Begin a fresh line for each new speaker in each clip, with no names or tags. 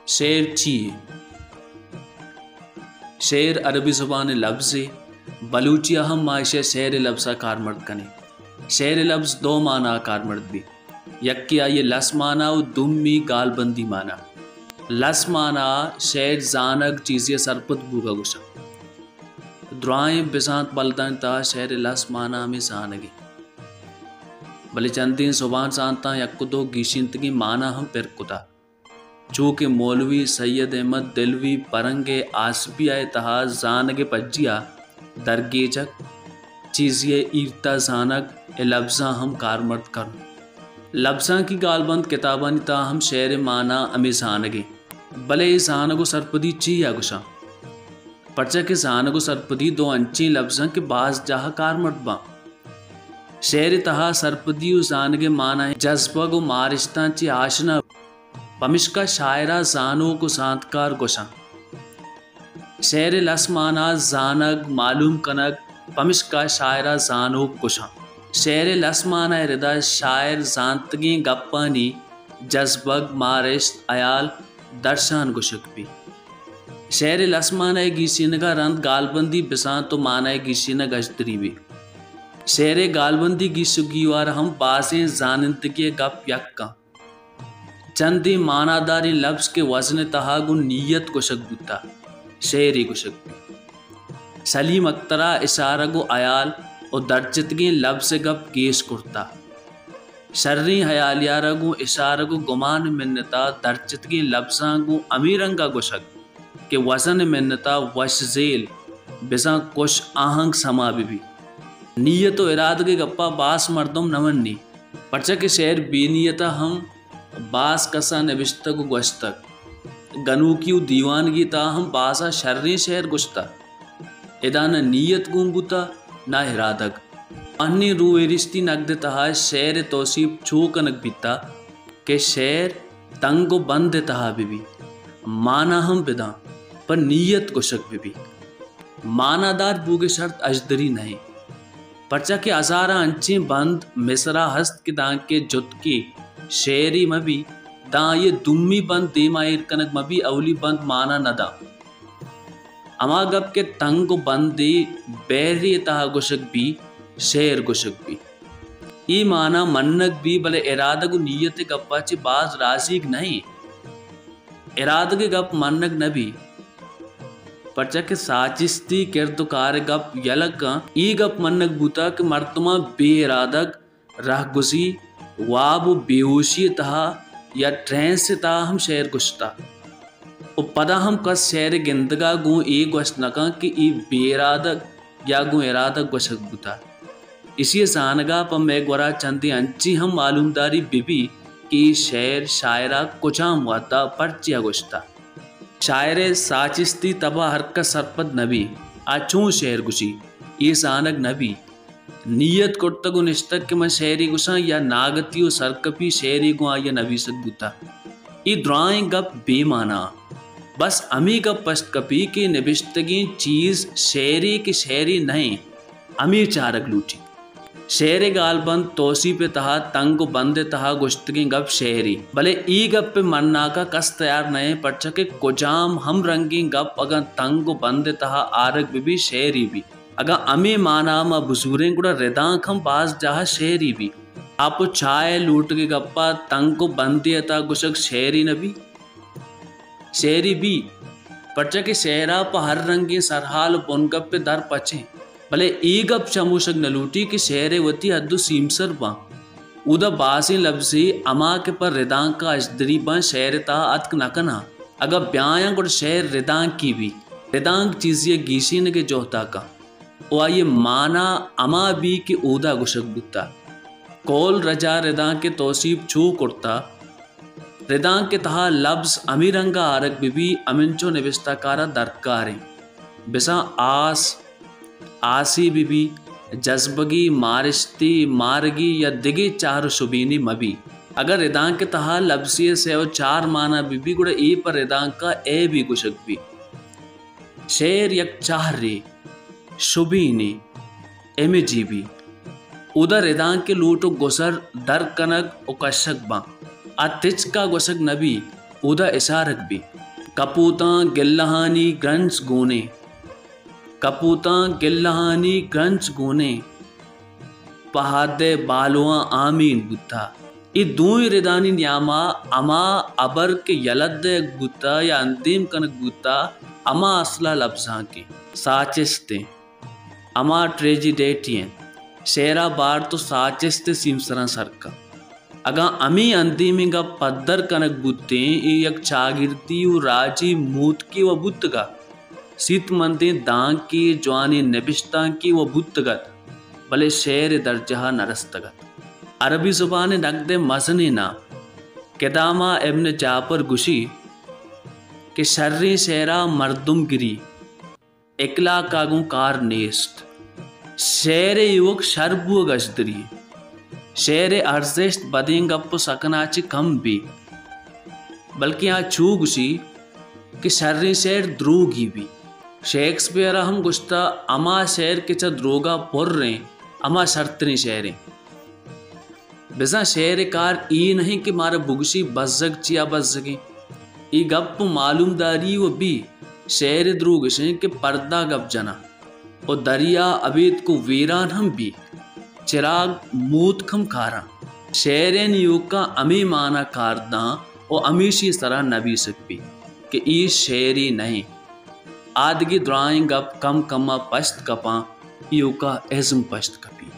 शेर ची। शेर अरबी ज़ुबान लफ्ज़ बलूचिया हम मायशे शेर लफ्ज़ा कारमर्द कने। शेर लफ्ज़ दो माना कारमर्द भी यक्या ये लस माना व दुम्मी गालबंदी माना। लस माना शेर जानक चीज़े सरपत बूगा गुशा द्राएं बिसात बलतन ता शेर लस माना में जानगी भले चंदीन सुबान सांता यक्कुदो गीशिंतगी माना हम पिरकुता चूँकि मौलवी सैयद अहमद दिलवी परंगे आसबिया तहा जानगे पज्जिया दरगेजक चीज़िए ईरता जानक ए लफ्ज़ा हम कारमर्द करूँ लफ्ज़ा की गालबंद किताबानी ता हम शेर माना अमी जानगे भले जानगो सरपदी ची या गुशा परचा के जानगो सरपदी दो अंची लफ्ज़ा के बाज जहा कारमर्द बा शेर तहा सरपदी उ जानगे माना है जज्बा गो मारिश्ता ची आशना पमिश्का शायरा जानो को सांतकार गोशा। शेर लसमाना जानक मालूम कनक पमिश्का शायरा जानो गोशा। शेर लसमाना रिदा शायर जानतगी गप्पानी जज्बग मारिश्त अयाल दर्शान गुशक भी। शेर लसमाना गीसीनगा रंद गालबंदी बिसां तो माना गीसीना गजतरी भी। शेर गालबंदी गीसुगीवार हम बासें जानतगी गप यक्का चंदी मानादारी लफ्ज़ के वजन तहागु नीयत गुशक बुता शेरी गुशक सलीम अख्तरा इशारा गो अयाल और दर्जतगी लफ्ज़ गप केश कुर्ता शर्री हयालियारा गो इशारा गो गुमान मिन्नता दर्जतगी लफ्ज़ा गो अमीरंगा गुशक के वजन मिन्नता वशजेल बिसा कुश आहंग समा भी नीयत व इराद के गप्पा बास मर्दम नवन्नी परचा के शेर बेनियता हम बास कसा नबिश्तक गुश्तक गनू की दीवानगी ता हम बासा शर्री शहर गुश्ता इदा न नीयत गुंबुता ना इरादक अन्नी रूएरिश्ती नगद तहा शेर तोसीब छूकनक बीता के शेर तंगो बंद तहा भी माना हम बिदा पर नीयत गुशक भी मानादार बूगे शर्त अजदरी नहीं परचा के अजारा अंचे बंद मिसरा हस्त के दांग के जुतकी शेरी मबी दा ये दुम्मी बंद देमायर कनक मबी अवली बंद माना नदा अमा गप के तंग बंदे बैरी तहा गुशक भी शेर गुशक भी ई माना मन्नक भी भले इरादक नीयत गप्पा चे बाज राजीक नहीं इराद के गप मन्नक नबी परचा के साचिस्ती किरदकार गप यलक ई गप मन्नक बूता के मर्तमा बेइरादक राहगुसी वाब बेहोशी तहा या ट्रेंस से तहा हम शेर गुश्ता और पदा हम कस शेर गिंदगा गु ए गुश नका कि ई बेरादक या गु इरादक गुशक बुता इसी जानगा पर मैं गोरा चंदी अंची हम मालूमदारी बिबी कि शेर शायरा कुचाम वाता परचिया गुश्ता शायर साचिस्ती तबा हरका सरपद नबी आचू शेर गुशी ये जानक नबी नीयत कुर्तगु निश्तक के मैं शेरी गुसा या नागतियो सरकपी शेरी गुआ या नबी सदबुता ई ड्राइंग गप बेमाना बस अमी गप पश्त कपी की निबिश्तगी चीज़ शेरी की शेरी नहीं अमी चारक लूटी शेर गालबंद तोसी पे तहा तंग बंद तहा गुश्तगी गप शेरी भले ई गप पे मन्ना का कस तैयार नए पटचके कुजाम हम रंगी गप अगर तंग बंद तहा आरक भी शेरी भी अगर अमी माना मा बुजुरें गुड़ा रिदांक हम बाज जहा शेरी भी आप चाय लूट के गप्पा तंग को बंदियता गुशक शेरी नबी शेरी भी परचा के शेरा पर हर रंगी सरहाल बुनगप पे दर पचे भले ई गप चमूशक न लूटी कि शेरे वती हद्दु सीमसर बा उदा बासी लफ्जी अमा के पर रिदांक का अजदरी बा शेरता अतक नकना अगर ब्याया गुड़ शेर रिदांक की भी रिदांक चीज़िए गीशीन के जोहता का और ये माना अमा भी कि ऊदा गुशक बुता कौल रजा रिदा के तोसीब छू कुर्ता रिदा के तहा लफ्ज़ अमीरंगा आरक बिबी अमिनचो निविस्ताकारा दरकारें बिसा आस आसी बिबी जज्बगी मारिश्ती मारगी या दिगी चार शुबीनी मबी अगर रिदा के तहा लफ्ज़ी से और चार माना बिबी गुड़ा ए पर रिदा का ए भी गुशक भी शेर यक चार रे शुबीनी एमे जीबी उधर रिदां के लूटो गुसर दर कनक ओ कशक बा अतिच का गुसक नबी उदा इशारक भी कपूता गिल्लहानी ग्रंच गोने, कपूता गिल्लहानी ग्रंच गोने पहादे बालुआ आमीन बुद्धा। ये दूई रिदानी न्यामा अमा अबर के यलद गुत्ता या अंतिम कनक गुत्ता अमा असला लफ्जा के साचिस्ते अमा ट्रेजिडेटियन शेरा बार तो साचिस्ते सिमसरा सरका अगा अमी अंतिम गा पद्दर कनक बुत्ते यक चागिरती व राजी मूत की व बुत्तगा सीत मंदे दांग की जवानी नबिश्ता की व बुत्तगत भले शेर दर्जा नरस्तगत। अरबी ज़ुबान नकद मसने ना केदामा इब्न जापर गुशी के शर्री शेरा मर्दुम गिरी इकला कागुं कार नेस्ट शेर युवक शर्बु गजदरी शेर अर्जेस्ट बदिंग अप सकनाची कम भी बल्कि यहाँ छू गुशी कि शर्री शेर द्रोगी भी शेक्सपियर हम गुस्ता अमा शेर के च द्रोगा पुर रहे अमा शर्तनी शेरें बिजा शेर कार ई नहीं कि मारा बुगशी बजग चिया बजगे ई गप मालूमदारी व भी शेर द्रोगशे के पर्दा गप जना और दरिया अबीद को वीरान हम भी चिराग मूत खम खारा शेरेन युका अमी माना कारदा और अमीशी सरा नबी सकबी कि ई शेरी नहीं आदगी ड्राइंग अप कम कमा पश्त कपा युका एज़म पश्त कपी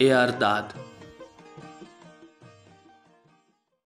ए अरदाद